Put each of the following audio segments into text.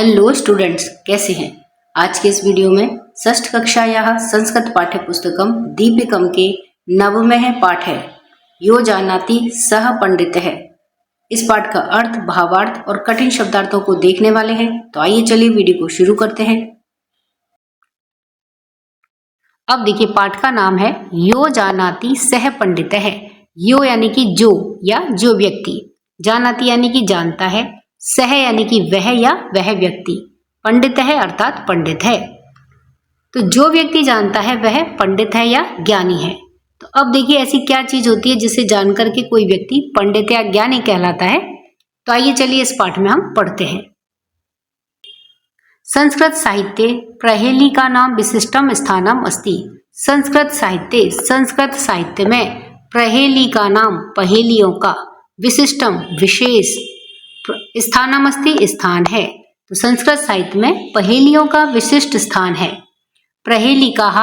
Hello students, कैसे हैं। आज के इस वीडियो में षष्ठ कक्षायाः संस्कृत पाठ्य पुस्तकम दीपिकम के नवमः पाठ है यो जानाति सह पंडित है। इस पाठ का अर्थ, भावार्थ और कठिन शब्दार्थों को देखने वाले हैं। तो आइए चलिए वीडियो को शुरू करते हैं। अब देखिए, पाठ का नाम है यो जानाति सह पंडित है। यो यानी कि जो या जो व्यक्ति, जानाति यानी कि जानता है, सह यानी कि वह या वह व्यक्ति, पंडित है अर्थात पंडित है। तो जो व्यक्ति जानता है वह पंडित है या ज्ञानी है। तो अब देखिए, ऐसी क्या चीज होती है जिसे जानकर के कोई व्यक्ति पंडित या ज्ञानी कहलाता है। तो आइए चलिए इस पाठ में हम पढ़ते हैं। संस्कृत साहित्य प्रहेली का नाम विशिष्टम स्थानम अस्ति। संस्कृत साहित्य में प्रहेली का नाम, पहेलियों का, विशिष्टम विशेष, स्थानम अस्ति स्थान है। तो संस्कृत साहित्य में पहेलियों का विशिष्ट स्थान है। प्रहेलिकाः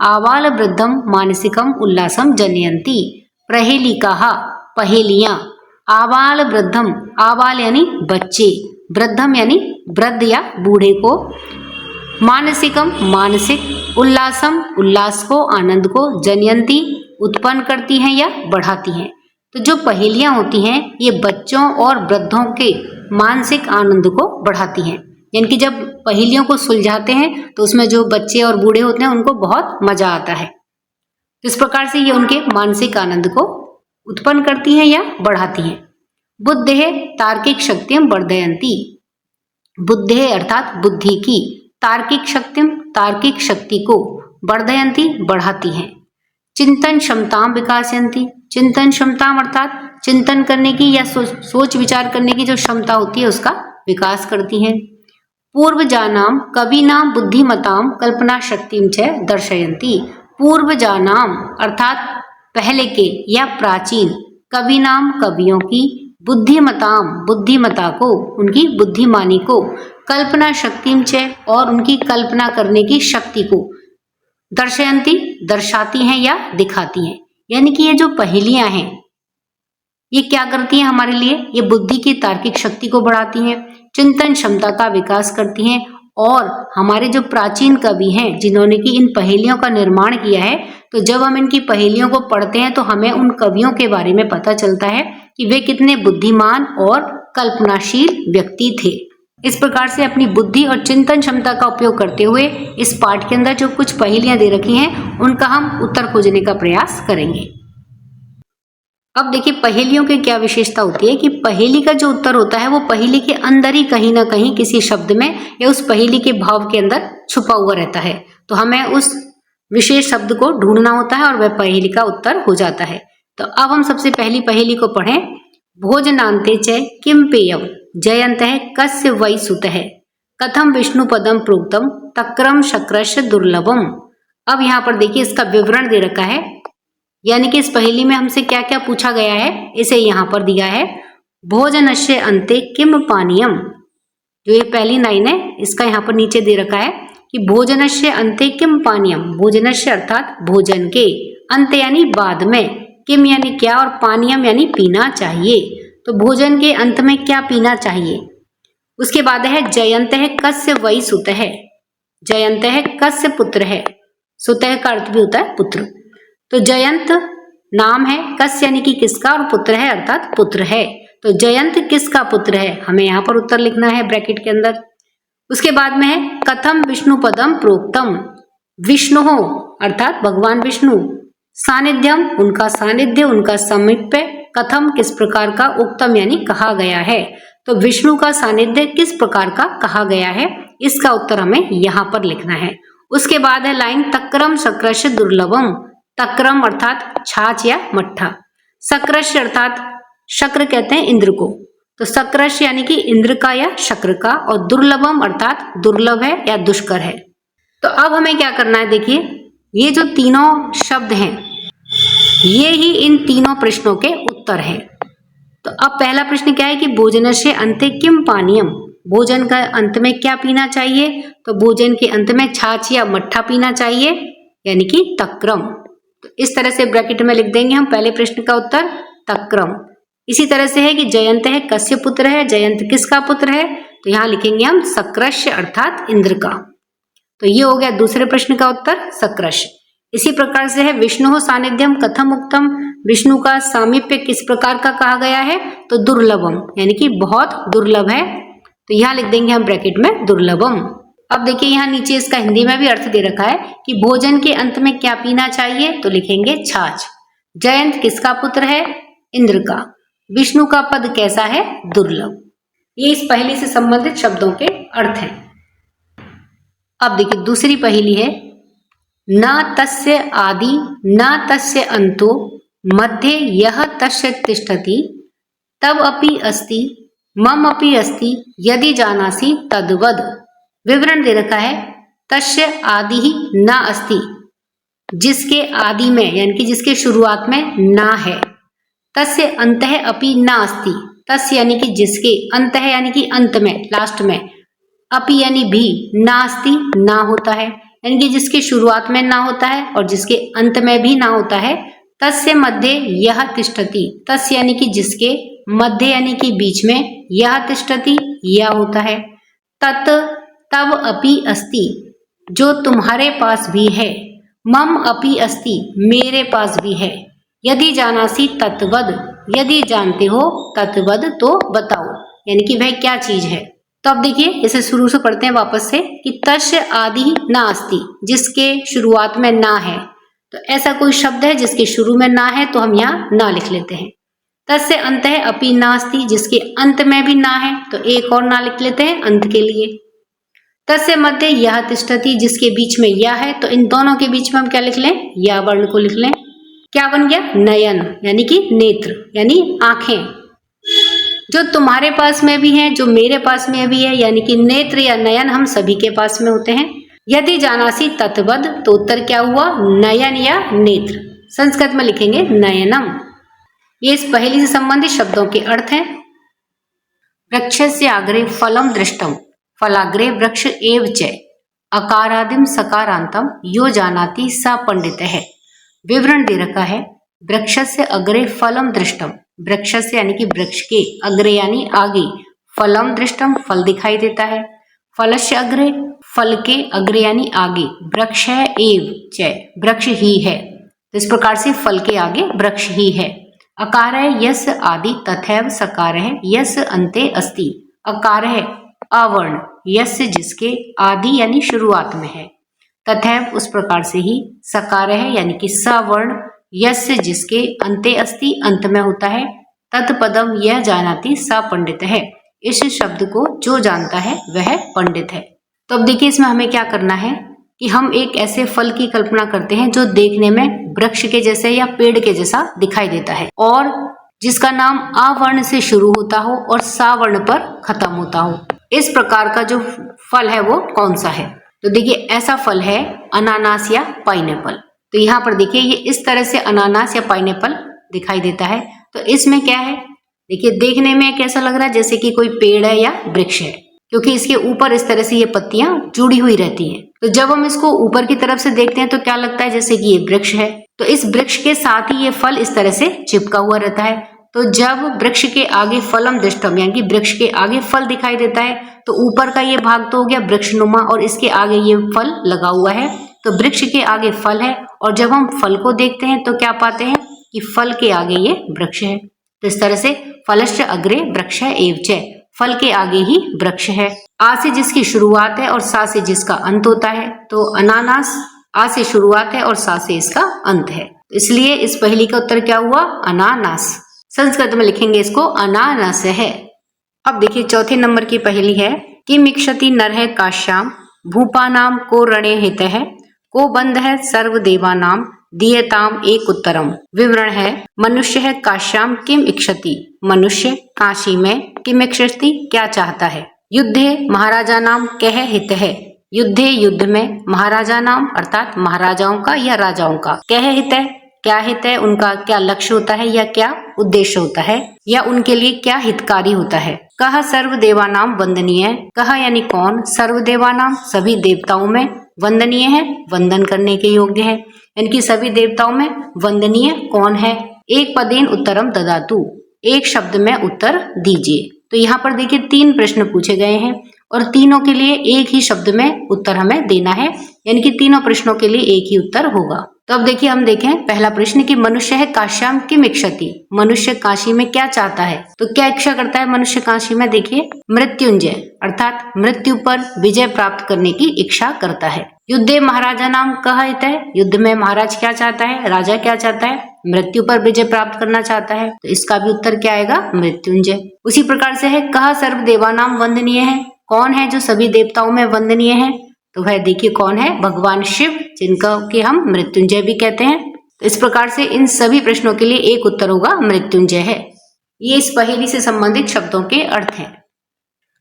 आबाल वृद्धम मानसिकम उल्लासम जनयन्ति। प्रहेलिकाः पहेलियां, आबाल वृद्धम, आबाल यानी बच्चे, वृद्धम यानी वृद्ध या बूढ़े को, मानसिकम मानसिक, उल्लासम उल्लास को, आनंद को, जनयन्ति उत्पन्न करती हैं या बढ़ाती हैं। तो जो पहेलियां होती हैं ये बच्चों और वृद्धों के मानसिक आनंद को बढ़ाती हैं। यानी कि जब पहेलियों को सुलझाते हैं तो उसमें जो बच्चे और बूढ़े होते हैं उनको बहुत मजा आता है। इस प्रकार से ये उनके मानसिक आनंद को उत्पन्न करती हैं या बढ़ाती हैं। बुद्धेः तार्किक शक्तिम वर्धयन्ति। बुद्धेः अर्थात बुद्धि की, तार्किक शक्तिम तार्किक शक्ति को, वर्धयन्ति बढ़ाती हैं। चिंतन क्षमताम विकासयन्ति। चिंतन क्षमता अर्थात चिंतन करने की या सोच विचार करने की जो क्षमता होती है उसका विकास करती हैं। पूर्वजानाम कवीनाम बुद्धिमताम कल्पना शक्तिम च दर्शयन्ति। पूर्वजानाम अर्थात पहले के या प्राचीन, कवीनाम कवियों की, बुद्धिमताम बुद्धिमता को, उनकी बुद्धिमानी को, कल्पना शक्तिम च और उनकी कल्पना करने की शक्ति को, दर्शयन्ति दर्शाती हैं या दिखाती हैं। यानी कि ये जो पहेलियां हैं ये क्या करती हैं हमारे लिए, ये बुद्धि की तार्किक शक्ति को बढ़ाती हैं, चिंतन क्षमता का विकास करती हैं, और हमारे जो प्राचीन कवि हैं जिन्होंने कि इन पहेलियों का निर्माण किया है, तो जब हम इनकी पहेलियों को पढ़ते हैं तो हमें उन कवियों के बारे में पता चलता है कि वे कितने बुद्धिमान और कल्पनाशील व्यक्ति थे। इस प्रकार से अपनी बुद्धि और चिंतन क्षमता का उपयोग करते हुए इस पाठ के अंदर जो कुछ पहेलियां दे रखी हैं उनका हम उत्तर खोजने का प्रयास करेंगे। अब देखिए, पहेलियों की क्या विशेषता होती है कि पहेली का जो उत्तर होता है वो पहेली के अंदर ही कहीं ना कहीं किसी शब्द में या उस पहेली के भाव के अंदर छुपा हुआ रहता है। तो हमें उस विशेष शब्द को ढूंढना होता है और वह पहेली का उत्तर हो जाता है। तो अब हम सबसे पहली पहेली को पढ़ें। भोजनान्ते च किम पेयम जयन्तः कस्य वै सुतः कथम विष्णु पदम प्रोक्तम तक्रम शक्रस्य दुर्लभम। अब यहाँ पर देखिए इसका विवरण दे रखा है, यानी कि इस पहेली में हमसे क्या क्या पूछा गया है इसे यहाँ पर दिया है। भोजनस्य अन्ते किम पानीयम, जो ये पहली लाइन है इसका यहाँ पर नीचे दे रखा है कि भोजनस्य अन्ते किम पानीयम। भोजनस्य अर्थात भोजन के, अंत यानी बाद में, किम यानी क्या और पानीयम यानी पीना चाहिए। तो भोजन के अंत में क्या पीना चाहिए। उसके बाद है जयन्तः कस्य वै सुतः। जयन्तः कस्य पुत्र है, सुतः का अर्थ भी होता है पुत्र। तो जयंत नाम है, कस्य यानी कि किसका, और पुत्र है अर्थात पुत्र है। तो जयंत किसका पुत्र है, हमें यहाँ पर उत्तर लिखना है ब्रैकेट के अंदर। उसके बाद में है कथम विष्णु पदम प्रोक्तम। विष्णु हो अर्थात भगवान विष्णु, सानिध्यम उनका सानिध्य, उनका समीप्य, कथम किस प्रकार का, उक्तम यानी कहा गया है। तो विष्णु का सानिध्य किस प्रकार का कहा गया है, इसका उत्तर हमें यहाँ पर लिखना है। उसके बाद है लाइन तक्रम शक्रस्य दुर्लभम। तक्रम अर्थात छाछ या मट्ठा, शक्रस्य अर्थात शक्र कहते हैं इंद्र को। तो शक्रस्य यानी कि इंद्र का या शक्र का, और दुर्लभम अर्थात दुर्लभ है या दुष्कर है। तो अब हमें क्या करना है, देखिए ये जो तीनों शब्द हैं ये ही इन तीनों प्रश्नों के उत्तर हैं। तो अब पहला प्रश्न क्या है कि भोजनस्य अन्ते किम पानीयम। भोजन का अंत में क्या पीना चाहिए, तो भोजन के अंत में छाछ या मट्ठा पीना चाहिए, यानी कि तक्रम। तो इस तरह से ब्रैकेट में लिख देंगे हम पहले प्रश्न का उत्तर तक्रम। इसी तरह से है कि जयंत है कस्य पुत्र है, जयंत किसका पुत्र है, तो यहाँ लिखेंगे हम सकृष्य अर्थात इंद्र का। तो ये हो गया दूसरे प्रश्न का उत्तर, सकृष्य। इसी प्रकार से है विष्णु सानिध्यम कथम उक्तम, विष्णु का सामीप्य किस प्रकार का कहा गया है, तो दुर्लभम, यानी कि बहुत दुर्लभ है। तो यहाँ लिख देंगे हम ब्रैकेट में दुर्लभम। अब देखिए यहाँ नीचे इसका हिंदी में भी अर्थ दे रखा है कि भोजन के अंत में क्या पीना चाहिए, तो लिखेंगे छाछ। जयंत किसका पुत्र है, इंद्र का। विष्णु का पद कैसा है, दुर्लभ। ये इस पहेली से संबंधित शब्दों के अर्थ हैं। अब देखिए दूसरी पहेली है, न तस्य आदि न तस्य अंतो मध्ये यह तस्य तिष्ठति तब अपि अस्ति मम अपि अस्ति यदि जानासि तद्वद। विवरण दे रखा है, तस्य आदि ही न अस्ति, जिसके आदि में यानी कि जिसके शुरुआत में ना है, तस्य अंतः अपि न अस्ति, तस्य यानी कि जिसके, अंतः यानी कि अंत में, लास्ट में, अपि यानी भी, नास्ति ना होता है, यानी कि जिसके शुरुआत में ना होता है और जिसके अंत में भी ना होता है। तस्य मध्य यह तिष्ठति, तस्य यानी कि जिसके, मध्य यानी कि बीच में, यह तिष्ठति यह होता है। तत् तब अपि अस्ति, जो तुम्हारे पास भी है, मम अपि अस्ति, मेरे पास भी है। यदि जानासी तत्वद, यदि जानते हो तत्वद तो बताओ, यानी कि वह क्या चीज है। तो अब देखिए इसे शुरू से पढ़ते हैं वापस से कि तस्य आदि नास्ति, जिसके शुरुआत में ना है। तो ऐसा कोई शब्द है जिसके शुरू में ना है तो हम यहाँ ना लिख लेते हैं। तस्य अंतः अपि नास्ति, जिसके अंत में भी ना है तो एक और ना लिख लेते हैं अंत के लिए। तस्य मध्य यह तिष्ठति, जिसके बीच में यह है तो इन दोनों के बीच में हम क्या लिख लें, या वर्ण को लिख लें। क्या बन गया, नयन, यानी कि नेत्र यानी आंखें। जो तुम्हारे पास में भी है, जो मेरे पास में भी है, यानी कि नेत्र या नयन हम सभी के पास में होते हैं। यदि जानासी तत्वद, तो उत्तर क्या हुआ, नयन या नेत्र। संस्कृत में लिखेंगे नयनम। ये इस पहेली से संबंधित शब्दों के अर्थ हैं। वृक्षस्य अग्रे फलम दृष्टम फलाग्रे वृक्ष एव च अकारादिम सकारांतम यो जानाति स पंडितः। विवरण दे रखा है, वृक्षस्य अग्रे फलम दृष्टम, वृक्ष से यानी कि वृक्ष के, अग्रे यानी आगे, फलम दृष्टम फल दिखाई देता है, फलस्य अग्रे फल के अग्रे यानी आगे, वृक्ष है एव च वृक्ष ही है, तो इस प्रकार से फल के आगे वृक्ष ही है। अकार है यस आदि तथैव सकार है यस अंते अस्ति, अकार है अवर्ण, यस जिसके, आदि यानी शुरुआत में है, तथैव उस प्रकार से ही, सकार है यानी कि सवर्ण, यस्य जिसके, अंते अस्ति अंत में होता है, तत्पदम यह जानाति स पंडित है, इस शब्द को जो जानता है वह पंडित है। तो अब देखिए इसमें हमें क्या करना है कि हम एक ऐसे फल की कल्पना करते हैं जो देखने में वृक्ष के जैसे या पेड़ के जैसा दिखाई देता है और जिसका नाम आवर्ण से शुरू होता हो और सावर्ण पर खत्म होता हो। इस प्रकार का जो फल है वो कौन सा है, तो देखिए ऐसा फल है अनानास या पाइनएप्पल। तो यहाँ पर देखिए ये इस तरह से अनानास या पाइनएप्पल दिखाई देता है। तो इसमें क्या है, देखिए देखने में कैसा लग रहा है, जैसे कि कोई पेड़ है या वृक्ष है, क्योंकि इसके ऊपर इस तरह से ये पत्तियां जुड़ी हुई रहती हैं। तो जब हम इसको ऊपर की तरफ से देखते हैं तो क्या लगता है, जैसे कि ये वृक्ष है। तो इस वृक्ष के साथ ही ये फल इस तरह से चिपका हुआ रहता है। तो जब वृक्ष के आगे फलम दृष्टम यानी कि वृक्ष के आगे फल दिखाई देता है तो ऊपर का ये भाग तो हो गया वृक्षनुमा और इसके आगे ये फल लगा हुआ है, तो वृक्ष के आगे फल है और जब हम फल को देखते हैं तो क्या पाते हैं कि फल के आगे ये वृक्ष है। तो इस तरह से फलस्य अग्रे वृक्ष एव च, फल के आगे ही वृक्ष है। आ से जिसकी शुरुआत है और सा से जिसका अंत होता है, तो अनानास आ से शुरुआत है और सा से इसका अंत है, इसलिए इस पहेली का उत्तर क्या हुआ, अनानास। संस्कृत में लिखेंगे इसको अनानास है। अब देखिए चौथे नंबर की पहेली है, किम इक्षति नरः काश्याम भूपानाम को रणे हितः को बंध है सर्वदेवानाम दीयताम एक उत्तरम। विवरण है, मनुष्य है काश्याम किम इक्षति, मनुष्य काशी में किम इक्षति क्या चाहता है, युद्धे महाराजा नाम कह हित है, युद्धे युद्ध में, महाराजा नाम अर्थात महाराजाओं का या राजाओं का, कह हित है क्या हित है, उनका क्या लक्ष्य होता है या क्या उद्देश्य होता है या उनके लिए क्या हितकारी होता है। कहा सर्वदेवानाम वंदनीय, कहा यानी कौन, सर्वदेवानाम सभी देवताओं में, वंदनीय है वंदन करने के योग्य है, यानी कि सभी देवताओं में वंदनीय कौन है। एक पदेन उत्तरम ददातु, एक शब्द में उत्तर दीजिए। तो यहाँ पर देखिए 3 प्रश्न पूछे गए हैं और तीनों के लिए एक ही शब्द में उत्तर हमें देना है, यानी कि तीनों प्रश्नों के लिए एक ही उत्तर होगा। तो अब देखिए हम देखें पहला प्रश्न कि मनुष्य है काश्याम किम इच्छति, मनुष्य काशी में क्या चाहता है। तो क्या इच्छा करता है मनुष्य काशी में, देखिए मृत्युंजय अर्थात मृत्यु पर विजय प्राप्त करने की इच्छा करता है। युद्धे महाराजा नाम कह हितै, युद्ध में महाराज क्या चाहता है, राजा क्या चाहता है, मृत्यु पर विजय प्राप्त करना चाहता है। तो इसका भी उत्तर क्या आएगा, मृत्युंजय। उसी प्रकार से है कह सर्व देवानाम वंदनीय है, कौन है जो सभी देवताओं में वंदनीय है। तो वह देखिए कौन है, भगवान शिव, जिनका कि हम मृत्युंजय भी कहते हैं। तो इस प्रकार से इन सभी प्रश्नों के लिए एक उत्तर होगा, मृत्युंजय है। ये इस पहेली से संबंधित शब्दों के अर्थ हैं।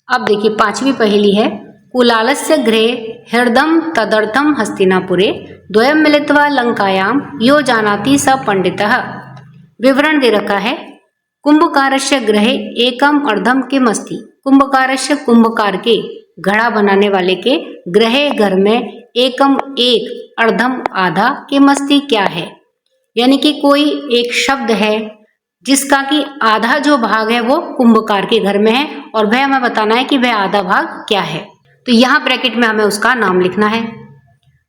अब देखिए 5वीं पहेली है कुलालस्य गृहे हृदम तदर्थम हस्तिनापुरे द्वयम मिलित्वा लंकायाम यो जानाति स पंडितः। विवरण दे रखा है कुंभकारस्य गृहे एकम अर्धम किमस्ति, कुंभकारस्य कुंभकार के घड़ा बनाने वाले के गृहे घर में एकम एक अर्धम आधा किमस्ति क्या है, यानी कि कोई एक शब्द है जिसका कि आधा जो भाग है वो कुंभकार के घर में है और वह हमें बताना है कि वह आधा भाग क्या है। तो यहाँ ब्रैकेट में हमें उसका नाम लिखना है।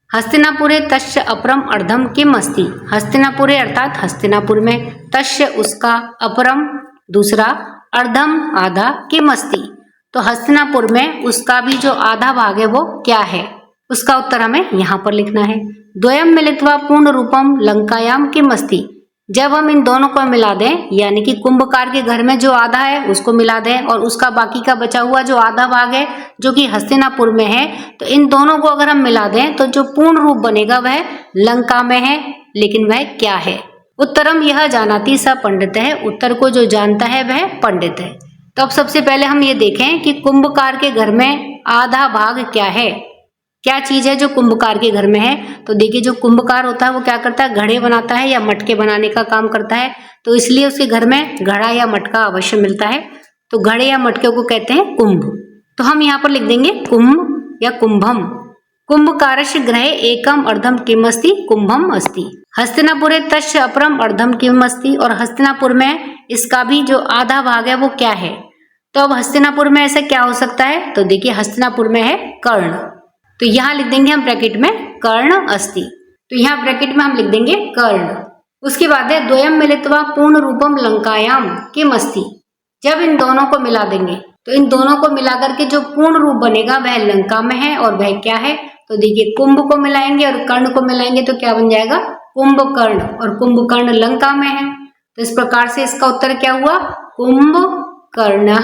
हस्तिनापुरे तस्य अपरम अर्धम किम अस्ति, हस्तिनापुरे अर्थात हस्तिनापुर में, तस्य उसका, अपरम दूसरा, अर्धम आधा, किम अस्ति तो हस्तिनापुर में उसका भी जो आधा भाग है वो क्या है, उसका उत्तर हमें यहाँ पर लिखना है। द्वयम मिलित्वा पूर्ण रूपम लंकायाम किम अस्ति, जब हम इन दोनों को मिला दें, यानी कि कुंभकार के घर में जो आधा है उसको मिला दें और उसका बाकी का बचा हुआ जो आधा भाग है जो कि हस्तिनापुर में है, तो इन दोनों को अगर हम मिला दें तो जो पूर्ण रूप बनेगा वह लंका में है, लेकिन वह क्या है। उत्तरम यह जानाति स पंडित है, उत्तर को जो जानता है वह पंडित है। तो अब सबसे पहले हम ये देखें कि कुंभकार के घर में आधा भाग क्या है, क्या चीज है जो कुंभकार के घर में है। तो देखिए जो कुंभकार होता है वो क्या करता है, घड़े बनाता है या मटके बनाने का काम करता है, तो इसलिए उसके घर में घड़ा या मटका अवश्य मिलता है। तो घड़े या मटके को कहते हैं कुंभ। तो हम यहाँ पर लिख देंगे कुंभ या कुंभम। कुंभकारस्य गृहे एकम अर्धम किम अस्ति, कुंभम अस्ति। हस्तिनापुरे तस्य अपरम अर्धम किम अस्ति, और हस्तिनापुर में इसका भी जो आधा भाग है वो क्या है। तो अब हस्तिनापुर में ऐसा क्या हो सकता है, तो देखिए हस्तिनापुर में है कर्ण, तो यहाँ लिख देंगे हम ब्रैकेट में कर्ण अस्ति। तो यहाँ ब्रैकेट में हम लिख देंगे कर्ण। उसके बाद है द्वयम मिलित्वा पूर्ण रूपम लंकायाम किम अस्ति, जब इन दोनों को मिला देंगे तो इन दोनों को मिलाकर के जो पूर्ण रूप बनेगा वह लंका में है, और वह क्या है, तो देखिए कुंभ को मिलाएंगे और कर्ण को मिलाएंगे तो क्या बन जाएगा, कुंभकर्ण, और कुंभकर्ण लंका में है। तो इस प्रकार से इसका उत्तर क्या हुआ, कुंभकर्ण।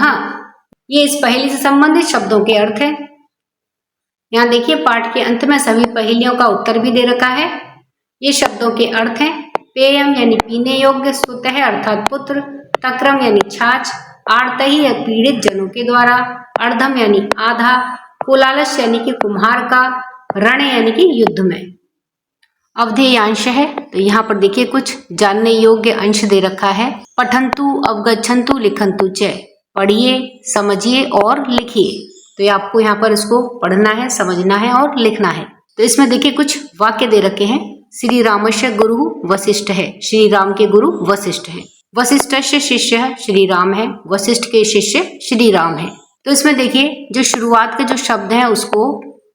ये इस पहेली से संबंधित शब्दों के अर्थ है। यहाँ देखिए पाठ के अंत में सभी पहेलियों का उत्तर भी दे रखा है। ये शब्दों के अर्थ हैं पेयम यानी पीने योग्य, सुतः अर्थात पुत्र, तक्रम यानी छाछ, आर्तही या पीड़ित जनों के द्वारा, अर्धम यानी आधा, कुलालस यानी कि कुम्हार का, रण यानी कि युद्ध में। अवधेय अंश है, तो यहाँ पर देखिए कुछ जानने योग्य अंश दे रखा है। पठंतु अवगच्छन्तु लिखंतु च, पढ़िए समझिए और लिखिए। तो ये आपको यहाँ पर इसको पढ़ना है, समझना है और लिखना है। तो इसमें देखिए कुछ वाक्य दे रखे हैं। श्री रामस्य गुरु वशिष्ठ है, श्री राम के गुरु वशिष्ठ है। वशिष्ठस्य शिष्य श्री राम है, वशिष्ठ के शिष्य श्री राम है। तो इसमें देखिए जो शुरुआत के जो शब्द हैं उसको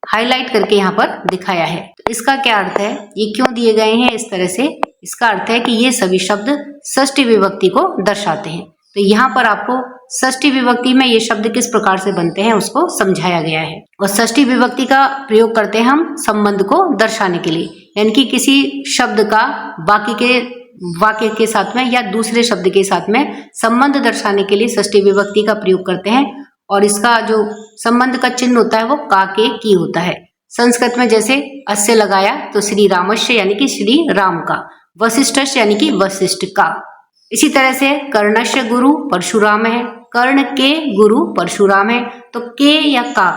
हाईलाइट करके यहाँ पर दिखाया है। तो इसका क्या अर्थ है, ये क्यों दिए गए हैं इस तरह से, इसका अर्थ है कि ये सभी शब्द षष्ठी विभक्ति को दर्शाते हैं। तो यहाँ पर आपको षष्ठी विभक्ति में ये शब्द किस प्रकार से बनते हैं उसको समझाया गया है। और षष्ठी विभक्ति का प्रयोग करते हैं हम संबंध को दर्शाने के लिए, यानी कि किसी शब्द का बाकी के वाक्य के साथ में या दूसरे शब्द के साथ में संबंध दर्शाने के लिए षष्ठी विभक्ति का प्रयोग करते हैं। और इसका जो संबंध का चिन्ह होता है वो का के की होता है। संस्कृत में जैसे अस्य लगाया तो श्री रामस्य यानी कि श्री राम का, वशिष्ठस्य यानी कि वशिष्ठ का। इसी तरह से कर्णस्य गुरु परशुराम है, कर्ण के गुरु परशुराम है। तो के या का,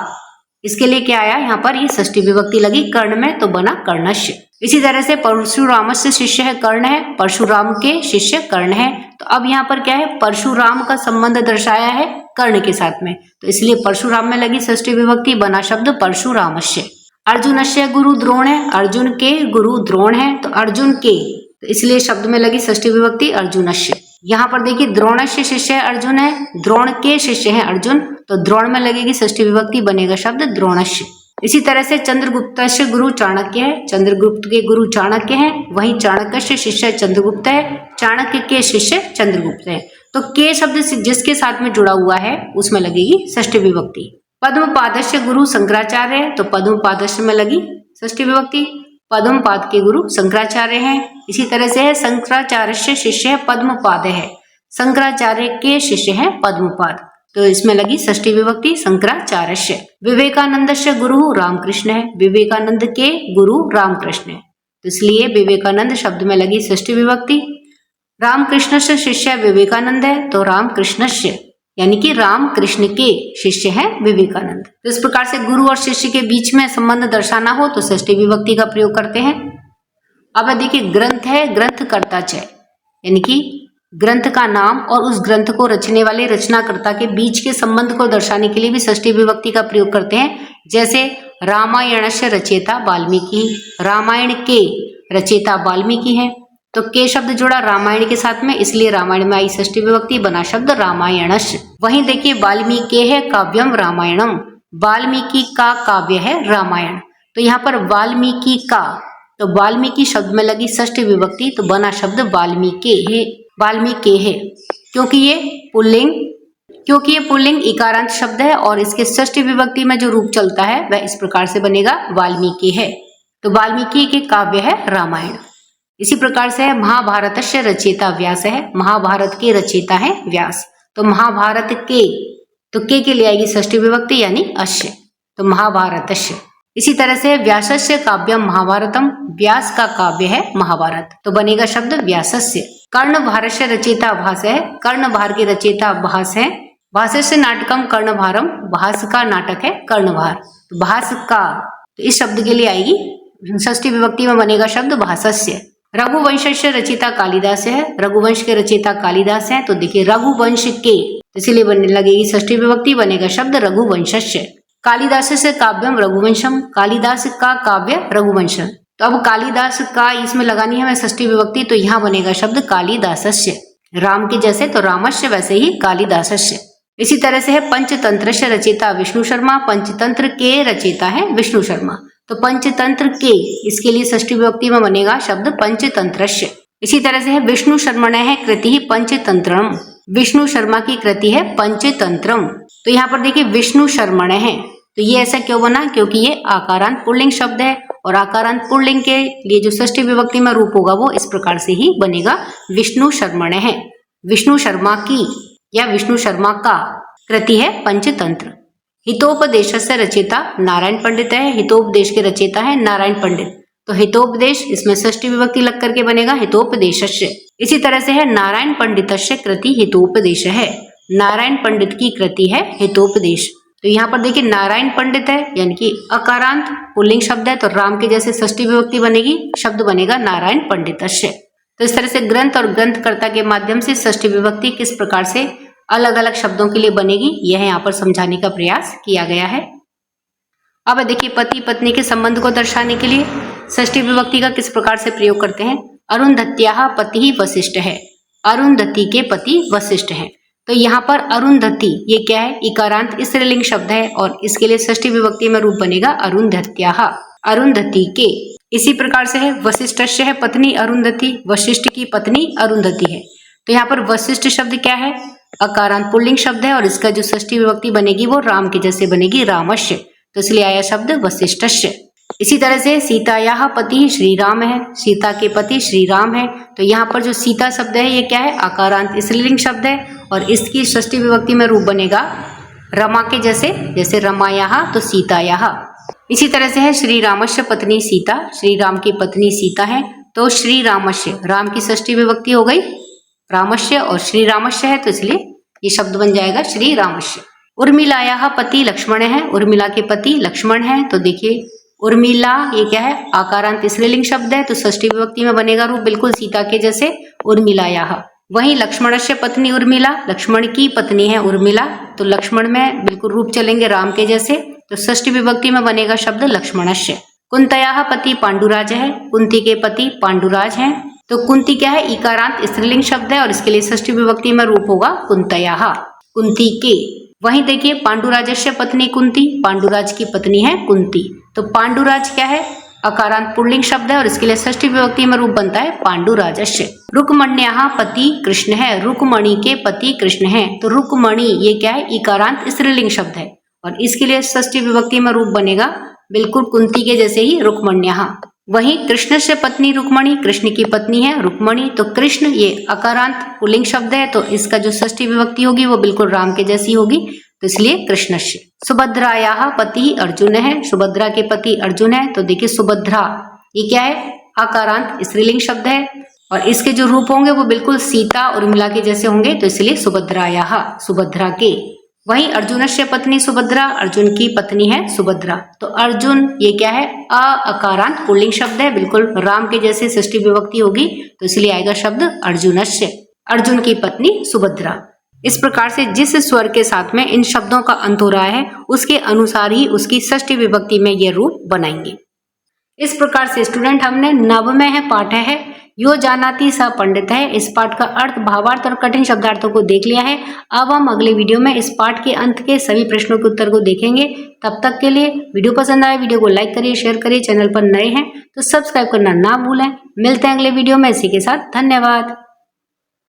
इसके लिए क्या आया यहाँ पर, ये षष्ठी विभक्ति लगी कर्ण में तो बना कर्णस्य। इसी तरह से परशुरामस्य शिष्य है कर्ण है, परशुराम के शिष्य कर्ण है। तो अब यहाँ पर क्या है, परशुराम का संबंध दर्शाया है कर्ण के साथ में, तो इसलिए परशुराम में लगी षष्ठी विभक्ति, बना शब्द परशुरामस्य। अर्जुनस्य गुरु द्रोण है, अर्जुन के गुरु द्रोण है, तो अर्जुन के, तो इसलिए शब्द में लगी षष्ठी विभक्ति अर्जुनस्य। यहाँ पर देखिए द्रोणस्य शिष्य अर्जुन है, द्रोण के शिष्य है अर्जुन, तो द्रोण में लगेगी षष्ठी विभक्ति, बनेगा शब्द द्रोणस्य। इसी तरह से चंद्रगुप्त गुरु चाणक्य है, चंद्रगुप्त के गुरु चाणक्य है, वहीं चाणक्य शिष्य चंद्रगुप्त है, चाणक्य के शिष्य चंद्रगुप्त है। तो के शब्द जिसके साथ में जुड़ा हुआ है उसमें लगेगी षष्ठी विभक्ति। पद्मपादस्य गुरु शंकराचार्य है, तो पद्मपादस्य में लगी षष्ठी विभक्ति, पद्मपाद के गुरु शंकराचार्य हैं। इसी तरह से है शंकराचार्य शिष्य पद्मपाद है, शंकराचार्य के शिष्य है पद्मपाद, तो इसमें लगी षष्ठी विभक्ति शंकराचार्य। विवेकानंद गुरु रामकृष्ण है, विवेकानंद के गुरु रामकृष्ण है, तो इसलिए विवेकानंद शब्द में लगी षष्ठी विभक्ति। रामकृष्ण शिष्य विवेकानंद है, तो रामकृष्णस्य यानी कि राम कृष्ण के शिष्य है विवेकानंद। तो इस प्रकार से गुरु और शिष्य के बीच में संबंध दर्शाना हो तो षष्ठी विभक्ति का प्रयोग करते हैं। अब देखिए ग्रंथ है, ग्रंथकर्ता च, यानी कि ग्रंथ का नाम और उस ग्रंथ को रचने वाले रचनाकर्ता के बीच के संबंध को दर्शाने के लिए भी षष्ठी विभक्ति का प्रयोग करते हैं। जैसे रामायणस्य रचयिता वाल्मीकि, रामायण के रचयिता वाल्मीकि है, तो के शब्द जुड़ा रामायण के साथ में, इसलिए रामायण में आई षष्ठी विभक्ति, बना शब्द रामायणस्य। वहीं देखिए वाल्मीकि है काव्यम रामायणम, वाल्मीकि का काव्य है रामायण, तो यहाँ पर वाल्मीकि का, तो वाल्मीकि शब्द में लगी षष्ठी विभक्ति, तो बना शब्द वाल्मीकि है, वाल्मीकि है, क्योंकि ये पुल्लिंग इकारांत शब्द है और इसके षष्ठी विभक्ति में जो रूप चलता है वह इस प्रकार से बनेगा वाल्मीकि है, तो वाल्मीकि के काव्य है रामायण। इसी प्रकार से महाभारतस्य रचयिता व्यास है, महाभारत के रचयिता है व्यास, तो महाभारत के, तो के लिए आएगी षष्ठी विभक्ति यानी अस्य, तो महाभारतस्य। इसी तरह से व्यासस्य काव्यम महाभारतम, व्यास का काव्य है महाभारत, तो बनेगा शब्द व्यासस्य। कर्णभारस्य रचयिता भास है, कर्णभार के रचयिता भास है, भाष्यस्य नाटकम कर्णभारम, भास का नाटक है कर्णभार, तो भास का, तो इस शब्द के लिए आएगी षष्ठी विभक्ति में बनेगा शब्द भासस्य। रघुवंशस्य रचयिता कालिदास है, रघुवंश के रचयिता कालिदास है, तो देखिए रघुवंश के, इसीलिए बनने लगेगी षष्ठी विभक्ति, बनेगा शब्द रघुवंशस्य। कालिदास से काव्यम रघुवंशम, कालिदास का काव्य रघुवंश, तो अब कालिदास का इसमें लगानी है हमें षष्ठी विभक्ति, तो यहाँ बनेगा शब्द कालिदासस्य, राम के जैसे तो रामस्य वैसे ही कालिदासस्य। इसी तरह से है पंचतंत्र रचयिता विष्णु शर्मा, पंचतंत्र के रचयिता है विष्णु शर्मा, तो पंचतंत्र के, इसके लिए षष्ठी विभक्ति में बनेगा शब्द पंचतंत्रस्य। इसी तरह से है विष्णु शर्मण है कृति पंचतंत्रम, विष्णु शर्मा की कृति है पंचतंत्रम, तो यहाँ पर देखिए विष्णु शर्मण है, तो ये ऐसा क्यों बना, क्योंकि ये आकारांत पुल्लिंग शब्द है और आकारांत पुल्लिंग के लिए जो षष्ठी विभक्ति में रूप होगा वो इस प्रकार से ही बनेगा विष्णु शर्मण है, विष्णु शर्मा की या विष्णु शर्मा का कृति है पंचतंत्र। हितोपदेश से रचयिता नारायण पंडित है, हितोपदेश के रचयिता है नारायण पंडित, तो हितोपदेश इसमें षष्ठी विभक्ति लग करके बनेगा हितोपदेशस्य। इसी तरह से है नारायण पंडितस्य कृति हितोपदेश है, नारायण पंडित की कृति है हितोपदेश, तो यहाँ पर देखिए नारायण पंडित है यानी कि अकारांत पुल्लिंग शब्द है, तो राम के जैसे षष्ठी विभक्ति बनेगी, शब्द बनेगा नारायण पंडितस्य। तो इस तरह से ग्रंथ और ग्रंथकर्ता के माध्यम से षष्ठी विभक्ति किस प्रकार से अलग अलग शब्दों के लिए बनेगी यह यहाँ पर समझाने का प्रयास किया गया है। अब देखिए पति पत्नी के संबंध को दर्शाने के लिए षष्ठी विभक्ति का किस प्रकार से प्रयोग करते हैं। अरुंधत्याः पति वशिष्ठ है, अरुंधति के पति वशिष्ठ है, तो यहाँ पर अरुंधति ये क्या है, इकारांत स्त्रीलिंग शब्द है और इसके लिए षष्ठी विभक्ति में रूप बनेगा अरुंधत्याः, अरुंधति के। इसी प्रकार से है वशिष्ठस्य है पत्नी अरुंधति, वशिष्ठ की पत्नी अरुंधति है, तो यहाँ पर वशिष्ठ शब्द क्या है, अकारांत पुल्लिंग शब्द है और इसका जो षष्ठी विभक्ति बनेगी वो राम के जैसे बनेगी रामस्य, तो इसलिए आया शब्द वशिष्ठस्य। इसी तरह से सीतायाः पति श्री राम है, सीता के पति श्री राम है, तो यहाँ पर जो सीता शब्द है ये क्या है, आकारांत स्त्रीलिंग शब्द है और इसकी षष्ठी विभक्ति में रूप बनेगा रमा के जैसे, जैसे रमायाः तो सीतायाः। इसी तरह से है श्री रामस्य पत्नी सीता, श्री राम की पत्नी सीता है, तो श्री रामस्य, राम की षष्ठी विभक्ति हो गई रामस्य और श्री रामस्य है, तो इसलिए ये शब्द बन जाएगा श्री रामस्य। उर्मिलायाः पति लक्ष्मण है, उर्मिला के पति लक्ष्मण है, तो देखिए उर्मिला ये क्या है, आकारांत स्त्रीलिंग शब्द है, तो षष्ठी विभक्ति में बनेगा रूप बिल्कुल सीता के जैसे उर्मिलायाः। वहीं लक्ष्मणस्य पत्नी उर्मिला, लक्ष्मण की पत्नी है उर्मिला, तो लक्ष्मण में बिल्कुल रूप चलेंगे राम के जैसे, तो षष्ठी विभक्ति में बनेगा शब्द लक्ष्मणस्य। कुंतयाः पति पांडुराज है, कुंती के पति पांडुराज हैं, तो कुंती क्या है, इकारांत स्त्रीलिंग शब्द है और इसके लिए षष्ठी विभक्ति में रूप होगा कुंतयाः, कुंती के। वहीं देखिए पांडुराजस्य पत्नी कुंती, पांडुराज की पत्नी है कुंती। तो पांडुराज क्या है, अकारांत पुल्लिंग शब्द है और इसके लिए षष्ठी विभक्ति में रूप बनता है पांडुराजस्य। रुक्मण्याः पति कृष्ण है, रुक्मणी के पति कृष्ण है। तो रुक्मणी ये क्या है, इकारांत स्त्रीलिंग शब्द है और इसके लिए षष्ठी विभक्ति में रूप बनेगा बिल्कुल कुंती के जैसे ही रुक्मण्याः। वहीं कृष्ण से पत्नी रुक्मणी, कृष्ण की पत्नी है रुक्मणी। तो कृष्ण ये अकारांत पुल्लिंग शब्द है तो इसका जो षष्ठी विभक्ति होगी वो बिल्कुल राम के जैसी होगी, तो इसलिए कृष्णस्य। सुभद्रायाः पति अर्जुन है, सुभद्रा के पति अर्जुन है। तो देखिए सुभद्रा ये क्या है, अकारांत स्त्रीलिंग शब्द है और इसके जो रूप होंगे वो बिल्कुल सीता और उर्मिला के जैसे होंगे, तो इसलिए सुभद्रायाः, सुभद्रा के। वहीं अर्जुनस्य पत्नी सुभद्रा, अर्जुन की पत्नी है सुभद्रा। तो अर्जुन ये क्या है, अकारांत पुल्लिंग शब्द है, बिल्कुल राम के जैसे षष्ठी विभक्ति होगी, तो इसलिए आएगा शब्द अर्जुनस्य, अर्जुन की पत्नी सुभद्रा। इस प्रकार से जिस स्वर के साथ में इन शब्दों का अंत हो रहा है उसके अनुसार ही उसकी षष्ठी विभक्ति में ये रूप बनाएंगे। इस प्रकार से स्टूडेंट हमने नवम है पाठ है यो जानाति स पंडित है, इस पाठ का अर्थ, भावार्थ और कठिन शब्दार्थों को देख लिया है। अब हम अगले वीडियो में इस पाठ के अंत के सभी प्रश्नों के उत्तर को देखेंगे। तब तक के लिए वीडियो पसंद आए वीडियो को लाइक करिए, शेयर करिए, चैनल पर नए हैं तो सब्सक्राइब करना ना भूलें। मिलते हैं अगले वीडियो में, इसी के साथ धन्यवाद।